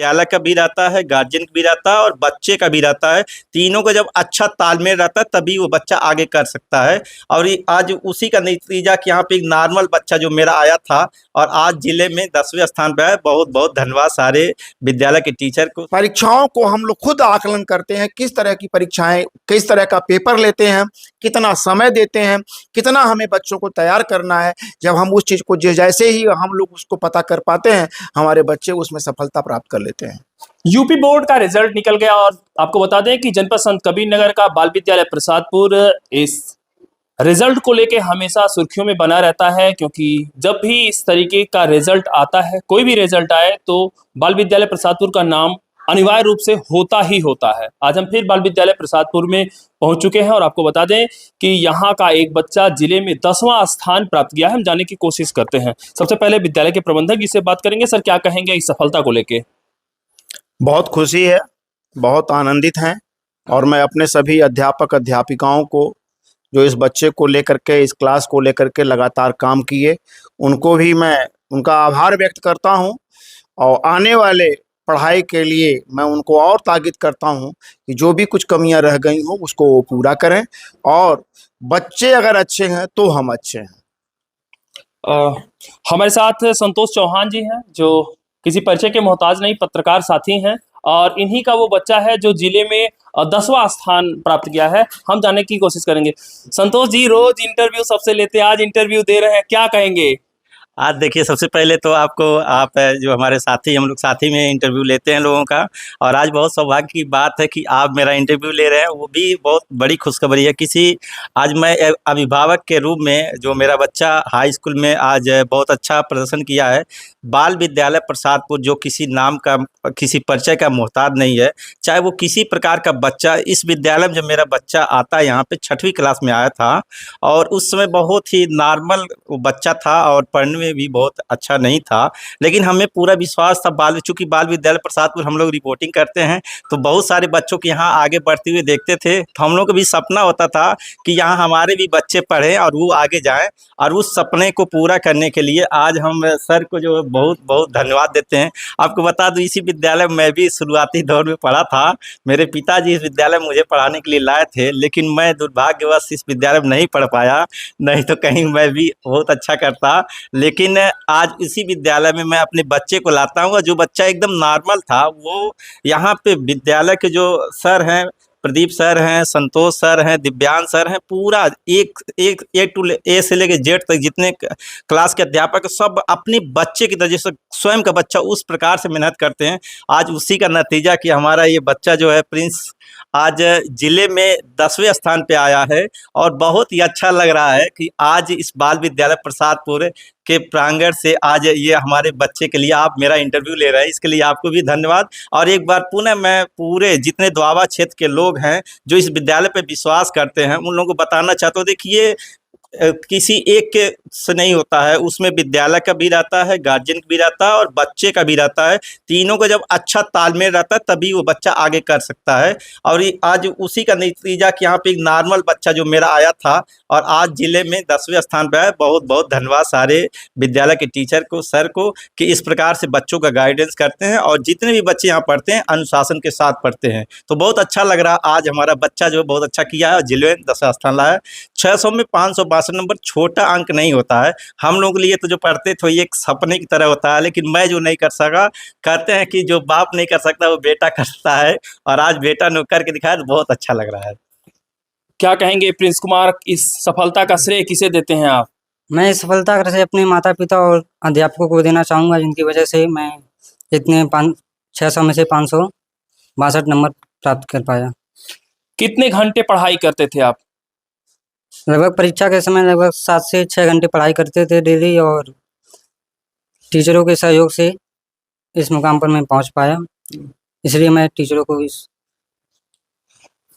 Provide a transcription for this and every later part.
विद्यालय का भी रहता है, गार्जियन का भी रहता है और बच्चे का भी रहता है। तीनों का जब अच्छा तालमेल रहता है तभी वो बच्चा आगे कर सकता है। और ये आज उसी का नतीजा कि यहाँ पे एक नॉर्मल बच्चा जो मेरा आया था और आज जिले में 10वें स्थान पे है। बहुत बहुत धन्यवाद सारे विद्यालय के टीचर को। परीक्षाओं को हम लोग खुद आकलन करते हैं, किस तरह की परीक्षाएं, किस तरह का पेपर लेते हैं, कितना समय देते हैं, कितना हमें बच्चों को तैयार करना है। जब हम उस चीज को जैसे ही हम लोग उसको पता कर पाते हैं, हमारे बच्चे उसमें सफलता प्राप्त कर लेते हैं। यूपी बोर्ड का रिजल्ट निकल गया और आपको बता दें कि जनपद संत कबीरनगर का बाल विद्यालय प्रसादपुर इस रिजल्ट को लेके हमेशा सुर्खियों में बना रहता है, क्योंकि जब भी इस तरीके का रिजल्ट आता है, कोई भी रिजल्ट आए, तो बाल विद्यालय प्रसादपुर का नाम अनिवार्य रूप से होता ही होता है। आज हम फिर बाल विद्यालय प्रसादपुर में पहुंच चुके हैं और आपको बता दें कि यहाँ का एक बच्चा जिले में 10वां स्थान प्राप्त किया है। हम जानने की कोशिश करते हैं। सबसे पहले विद्यालय के प्रबंधक जी से बात करेंगे। सर, क्या कहेंगे इस सफलता को लेके? बहुत खुशी है, बहुत आनंदित हैं और मैं अपने सभी अध्यापक अध्यापिकाओं को जो इस बच्चे को लेकर के, इस क्लास को लेकर के लगातार काम किए, उनको भी मैं उनका आभार व्यक्त करता हूं। और आने वाले पढ़ाई के लिए मैं उनको और ताकीद करता हूं कि जो भी कुछ कमियां रह गई हों उसको वो पूरा करें और बच्चे अगर अच्छे हैं तो हम अच्छे हैं। हमारे साथ संतोष चौहान जी हैं, जो किसी परिचय के मोहताज नहीं, पत्रकार साथी हैं और इन्हीं का वो बच्चा है जो जिले में 10वां स्थान प्राप्त किया है। हम जानने की कोशिश करेंगे। संतोष जी, रोज इंटरव्यू सबसे लेते हैं, आज इंटरव्यू दे रहे हैं, क्या कहेंगे? आज देखिए, सबसे पहले तो आप जो हमारे साथी, हम लोग साथी में इंटरव्यू लेते हैं लोगों का, और आज बहुत सौभाग्य की बात है कि आप मेरा इंटरव्यू ले रहे हैं, वो भी बहुत बड़ी खुशखबरी है। आज मैं अभिभावक के रूप में, जो मेरा बच्चा हाई स्कूल में आज बहुत अच्छा प्रदर्शन किया है, बाल विद्यालय प्रसादपुर जो किसी नाम का, किसी परिचय का मोहताज नहीं है, चाहे वो किसी प्रकार का बच्चा, इस विद्यालय में जब मेरा बच्चा आता यहाँ पे 6वीं क्लास में आया था और उस समय बहुत ही नॉर्मल बच्चा था और पढ़ने में भी बहुत अच्छा नहीं था, लेकिन हमें पूरा विश्वास था। चूंकि बाल विद्यालय प्रसादपुर हम लोग रिपोर्टिंग करते हैं तो बहुत सारे बच्चों को यहाँ आगे बढ़ते हुए देखते थे, तो हम लोग को भी सपना होता था कि यहाँ हमारे भी बच्चे पढ़ें और वो आगे जाएं। और उस सपने को पूरा करने के लिए आज हम सर को जो बहुत बहुत धन्यवाद देते हैं। आपको बता दूं, इसी विद्यालय में मैं भी शुरुआती दौर में पढ़ा था। मेरे पिताजी इस विद्यालय में मुझे पढ़ाने के लिए लाए थे, लेकिन मैं दुर्भाग्यवश इस विद्यालय में नहीं पढ़ पाया, नहीं तो कहीं मैं भी बहुत अच्छा करता। लेकिन आज इसी विद्यालय में मैं अपने बच्चे को लाता हूँ। जो बच्चा एकदम नॉर्मल था, वो यहाँ पे विद्यालय के जो सर हैं, प्रदीप सर हैं, संतोष सर हैं, दिव्यांग सर हैं, पूरा एक ए टू ए से लेके जेड तक जितने क्लास के अध्यापक सब अपने बच्चे की तरह, जैसे स्वयं का बच्चा उस प्रकार से मेहनत करते हैं। आज उसी का नतीजा कि हमारा ये बच्चा जो है प्रिंस आज जिले में 10वें स्थान पे आया है। और बहुत ही अच्छा लग रहा है कि आज इस बाल विद्यालय प्रसादपुर के प्रांगण से आज ये हमारे बच्चे के लिए आप मेरा इंटरव्यू ले रहे हैं, इसके लिए आपको भी धन्यवाद। और एक बार पुनः मैं पूरे जितने दोआबा क्षेत्र के लोग हैं जो इस विद्यालय पे विश्वास करते हैं, उन लोगों को बताना चाहता हूँ, देखिए किसी एक के से नहीं होता है, उसमें विद्यालय का भी रहता है, गार्जियन का भी रहता है और बच्चे का भी रहता है। तीनों का जब अच्छा तालमेल रहता है तभी वो बच्चा आगे कर सकता है। और आज उसी का नतीजा कि यहाँ पे एक नॉर्मल बच्चा जो मेरा आया था और आज जिले में 10वें स्थान पे है। बहुत बहुत धन्यवाद सारे विद्यालय के टीचर को, सर को, कि इस प्रकार से बच्चों का गाइडेंस करते हैं और जितने भी बच्चे यहाँ पढ़ते हैं अनुशासन के साथ पढ़ते हैं। तो बहुत अच्छा लग रहा, आज हमारा बच्चा जो बहुत अच्छा किया है और जिले में 10वां स्थान लाया है। 600 में 562 नंबर छोटा अंक नहीं होता है, हम लोग के लिए तो जो पढ़ते थे ये एक सपने की तरह होता है, लेकिन मैं जो नहीं कर सका, कहते हैं कि जो बाप नहीं कर सकता वो बेटा करता है, और आज बेटा ने करके दिखाया तो बहुत अच्छा लग रहा है। क्या कहेंगे प्रिंस कुमार, इस सफलता का श्रेय किसे देते हैं आप? मैं इस सफलता का श्रेय अपने माता पिता और अध्यापकों को देना चाहूँगा, जिनकी वजह से मैं इतने 600 में से 562 नंबर प्राप्त कर पाया। कितने घंटे पढ़ाई करते थे आप? लगभग परीक्षा के समय लगभग 7 से 6 घंटे पढ़ाई करते थे डेली, और टीचरों के सहयोग से इस मुकाम पर मैं पहुंच पाया, इसलिए मैं टीचरों को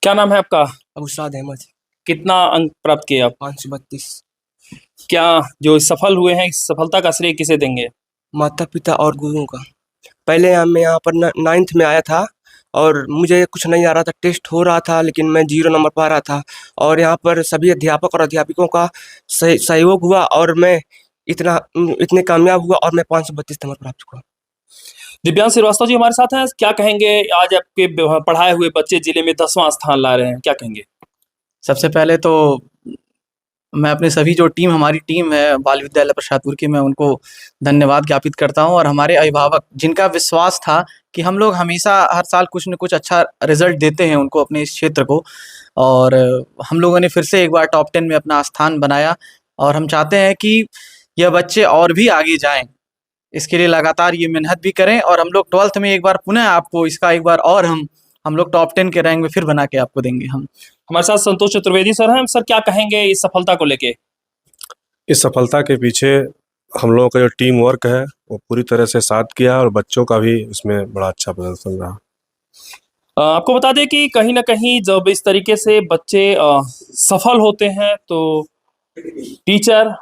क्या नाम है आपका? अबुसाद अहमद। कितना अंक प्राप्त किए आप? 532। क्या जो सफल हुए हैं, इस सफलता का श्रेय किसे देंगे? माता पिता और गुरुओं का। पहले मैं यहाँ पर 9th में आया था और मुझे कुछ नहीं आ रहा था, टेस्ट हो रहा था लेकिन मैं 0 नंबर पा रहा था, और यहाँ पर सभी अध्यापक और अध्यापिकों का सहयोग हुआ और मैं इतने कामयाब हुआ और मैं 532 नंबर प्राप्त हुआ। दिव्यांश श्रीवास्तव जी हमारे साथ हैं, क्या कहेंगे? आज आपके पढ़ाए हुए बच्चे जिले में 10वां स्थान ला रहे हैं, क्या कहेंगे? सबसे पहले तो मैं अपने सभी जो टीम हमारी टीम है बाल विद्यालय प्रसादपुर की, मैं उनको धन्यवाद ज्ञापित करता हूं, और हमारे अभिभावक जिनका विश्वास था कि हम लोग हमेशा हर साल कुछ न कुछ अच्छा रिजल्ट देते हैं उनको अपने इस क्षेत्र को, और हम लोगों ने फिर से एक बार टॉप 10 में अपना स्थान बनाया। और हम चाहते हैं कि यह बच्चे और भी आगे जाएं, इसके लिए लगातार ये मेहनत भी करें, और हम लोग 12th में एक बार पुनः आपको इसका एक बार और हम लोग टॉप 10 के रैंक में फिर बना के आपको देंगे। हम हमारे साथ संतोष चतुर्वेदी सर हैं। सर, क्या कहेंगे इस सफलता को लेके? इस सफलता के पीछे हम लोगों का जो टीम वर्क है वो पूरी तरह से साथ किया, और बच्चों का भी इसमें बड़ा अच्छा प्रदर्शन रहा। आपको बता दें कि कहीं ना कहीं जब इस तरीके से बच्चे सफल होते हैं तो टीचर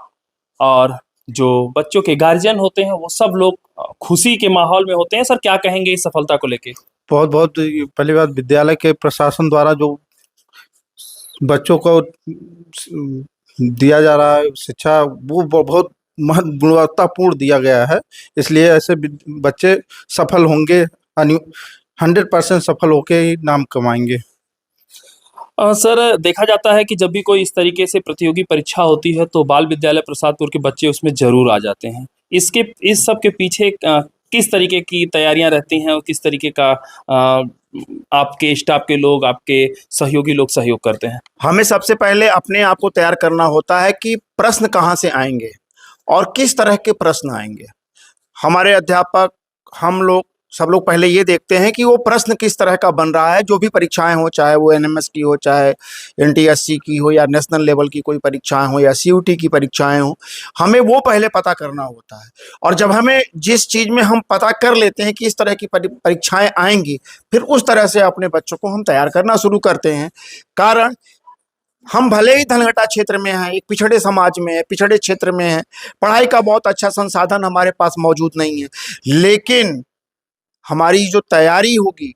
और जो बच्चों के गार्जियन होते हैं वो सब लोग खुशी के माहौल में होते हैं। सर, क्या कहेंगे इस सफलता को लेके? बहुत बहुत पहली बात, विद्यालय के प्रशासन द्वारा जो बच्चों को दिया जा रहा है शिक्षा, वो बहुत गुणवत्तापूर्ण दिया गया है, इसलिए ऐसे बच्चे सफल होंगे, 100% सफल होके ही नाम कमाएंगे। सर, देखा जाता है कि जब भी कोई इस तरीके से प्रतियोगी परीक्षा होती है तो बाल विद्यालय प्रसादपुर के बच्चे उसमें जरूर आ जाते हैं। इस सब के पीछे किस तरीके की तैयारियां रहती हैं और किस तरीके का आपके स्टाफ के लोग, आपके सहयोगी लोग सहयोग करते हैं? हमें सबसे पहले अपने आप को तैयार करना होता है कि प्रश्न कहाँ से आएंगे और किस तरह के प्रश्न आएंगे। हमारे अध्यापक, हम लोग सब लोग पहले ये देखते हैं कि वो प्रश्न किस तरह का बन रहा है। जो भी परीक्षाएं हो, चाहे वो एनएमएस की हो, चाहे एनटीएससी की हो, या नेशनल लेवल की कोई परीक्षाएं हो, या सीयूटी की परीक्षाएं हो, हमें वो पहले पता करना होता है। और जब हमें जिस चीज़ में हम पता कर लेते हैं कि इस तरह की परीक्षाएं आएंगी, फिर उस तरह से अपने बच्चों को हम तैयार करना शुरू करते हैं। कारण हम भले ही धनघटा क्षेत्र में हैं, एक पिछड़े समाज में है, पिछड़े क्षेत्र में है, पढ़ाई का बहुत अच्छा संसाधन हमारे पास मौजूद नहीं है, लेकिन हमारी जो तैयारी होगी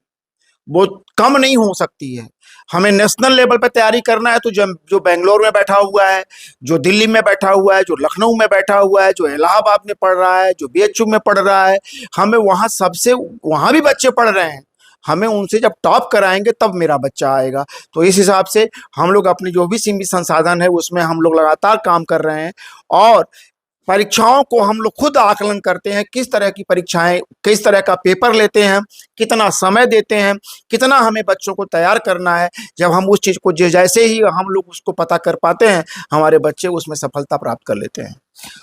वो कम नहीं हो सकती है। हमें नेशनल लेवल पे तैयारी करना है तो जो बेंगलोर में बैठा हुआ है, जो दिल्ली में बैठा हुआ है, जो लखनऊ में बैठा हुआ है, जो इलाहाबाद में पढ़ रहा है, जो बीएचयू में पढ़ रहा है, हमें वहाँ भी बच्चे पढ़ रहे हैं, हमें उनसे जब टॉप कराएंगे तब मेरा बच्चा आएगा। तो इस हिसाब से हम लोग अपने जो भी सीमित संसाधन है उसमें हम लोग लगातार काम कर रहे हैं, और परीक्षाओं को हम लोग खुद आकलन करते हैं, किस तरह की परीक्षाएं, किस तरह का पेपर लेते हैं, कितना समय देते हैं, कितना हमें बच्चों को तैयार करना है। जब हम उस चीज़ को जैसे ही हम लोग उसको पता कर पाते हैं, हमारे बच्चे उसमें सफलता प्राप्त कर लेते हैं।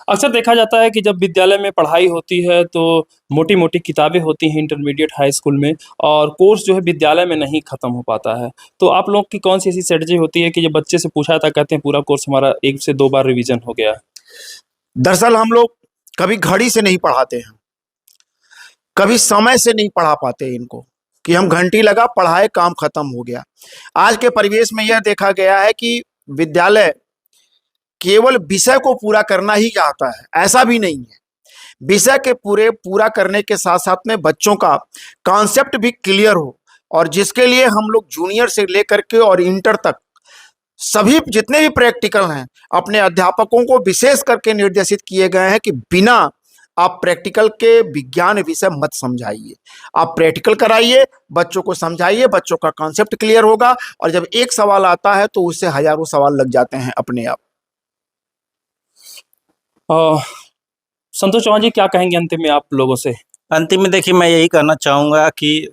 अक्सर देखा जाता है कि जब विद्यालय में पढ़ाई होती है तो मोटी मोटी किताबें होती हैं इंटरमीडिएट हाई स्कूल में, और कोर्स जो है विद्यालय में नहीं खत्म हो पाता है। तो आप लोग की कौन सी ऐसी स्ट्रेटजी होती है कि जब बच्चे से पूछा था कहते हैं पूरा कोर्स हमारा 1 से 2 बार रिवीजन हो गया? दरअसल हम लोग कभी घड़ी से नहीं पढ़ाते हैं, कभी समय से नहीं पढ़ा पाते इनको कि हम घंटी लगा पढ़ाए काम खत्म हो गया। आज के परिवेश में यह देखा गया है कि विद्यालय केवल विषय को पूरा करना ही चाहता है, ऐसा भी नहीं है। विषय के पूरा करने के साथ साथ में बच्चों का कॉन्सेप्ट भी क्लियर हो, और जिसके लिए हम लोग जूनियर से लेकर के और इंटर तक सभी जितने भी प्रैक्टिकल हैं अपने अध्यापकों को विशेष करके निर्देशित किए गए हैं कि बिना आप प्रैक्टिकल के विज्ञान विषय मत समझाइए, आप प्रैक्टिकल कराइए, बच्चों को समझाइए, बच्चों का कॉन्सेप्ट क्लियर होगा, और जब एक सवाल आता है तो उससे हजारों सवाल लग जाते हैं अपने आप। संतोष चौहान जी, क्या कहेंगे अंतिम में आप लोगों से? अंतिम में देखिए, मैं यही कहना चाहूँगा कि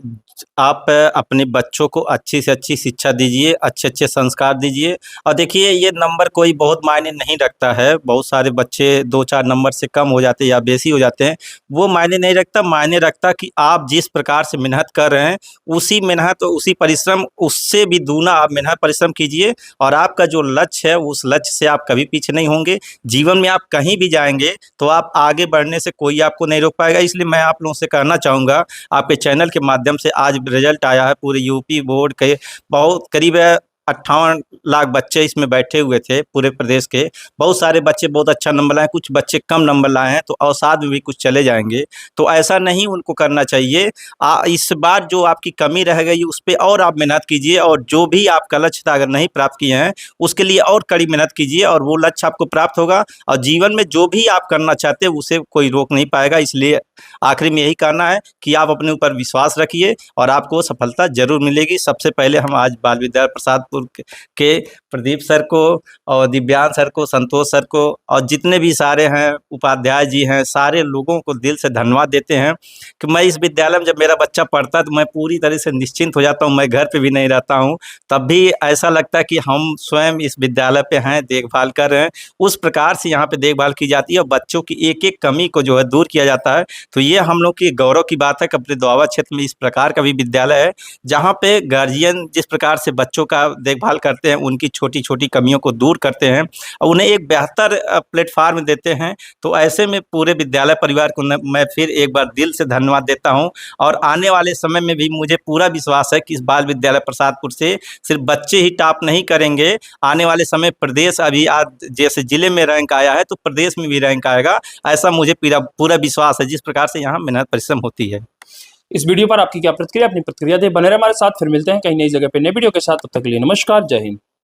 आप अपने बच्चों को अच्छी से अच्छी शिक्षा दीजिए, अच्छे अच्छे संस्कार दीजिए। और देखिए, ये नंबर कोई बहुत मायने नहीं रखता है। बहुत सारे बच्चे 2-4 नंबर से कम हो जाते हैं या बेसी हो जाते हैं, वो मायने नहीं रखता। मायने रखता कि आप जिस प्रकार से मेहनत कर रहे हैं, उसी मेहनत और उसी परिश्रम, उससे भी दूना आप मेहनत परिश्रम कीजिए, और आपका जो लक्ष्य है उस लक्ष्य से आप कभी पीछे नहीं होंगे। जीवन में आप कहीं भी जाएंगे तो आप आगे बढ़ने से कोई आपको नहीं रोक पाएगा। इसलिए मैं आप लोगों से कहना चाहूँगा, आपके चैनल के माध्यम से आज रिजल्ट आया है पूरे यूपी बोर्ड के, बहुत करीब 58 लाख बच्चे इसमें बैठे हुए थे पूरे प्रदेश के। बहुत सारे बच्चे बहुत अच्छा नंबर लाए, कुछ बच्चे कम नंबर लाए हैं, तो अवसाद में भी कुछ चले जाएंगे। तो ऐसा नहीं उनको करना चाहिए। इस बार जो आपकी कमी रह गई उस पर और आप मेहनत कीजिए, और जो भी आपका लक्ष्य था अगर नहीं प्राप्त किए हैं उसके लिए और कड़ी मेहनत कीजिए, और वो लक्ष्य आपको प्राप्त होगा। और जीवन में जो भी आप करना चाहते हैं उसे कोई रोक नहीं पाएगा। इसलिए आखिरी में यही कहना है कि आप अपने ऊपर विश्वास रखिए और आपको सफलता जरूर मिलेगी। सबसे पहले हम आज बाल विद्यालय प्रसादपुर के प्रदीप सर को और दिव्यांग सर को, संतोष सर को और जितने भी सारे हैं उपाध्याय जी हैं, सारे लोगों को दिल से धन्यवाद देते हैं कि मैं इस विद्यालय में जब मेरा बच्चा पढ़ता है तो मैं पूरी तरह से निश्चिंत हो जाता हूँ। मैं घर पे भी नहीं रहता हूँ, तब भी ऐसा लगता है कि हम स्वयं इस विद्यालय पे हैं, देखभाल कर रहे हैं। उस प्रकार से यहाँ पे देखभाल की जाती है और बच्चों की एक एक कमी को जो है दूर किया जाता है। तो ये हम लोग की गौरव की बात है कि अपने दोआबा क्षेत्र में इस प्रकार का भी विद्यालय है जहाँ पे गार्जियन जिस प्रकार से बच्चों का देखभाल करते हैं, उनकी छोटी छोटी कमियों को दूर करते हैं और उन्हें एक बेहतर प्लेटफार्म देते हैं। तो ऐसे में पूरे विद्यालय परिवार को मैं फिर एक बार दिल से धन्यवाद देता हूं। और आने वाले समय में भी मुझे पूरा विश्वास है कि इस बाल विद्यालय प्रसादपुर से सिर्फ बच्चे ही टॉप नहीं करेंगे, आने वाले समय प्रदेश अभी आज जैसे जिले में रैंक आया है तो प्रदेश में भी रैंक आएगा, ऐसा मुझे पूरा विश्वास है जिस प्रकार से यहाँ मेहनत परिश्रम होती है। इस वीडियो पर आपकी क्या प्रतिक्रिया, अपनी प्रतिक्रिया दे, बने रहे हमारे साथ। फिर मिलते हैं कहीं नई जगह पे नए वीडियो के साथ। तब तक के लिए नमस्कार, जय हिंद।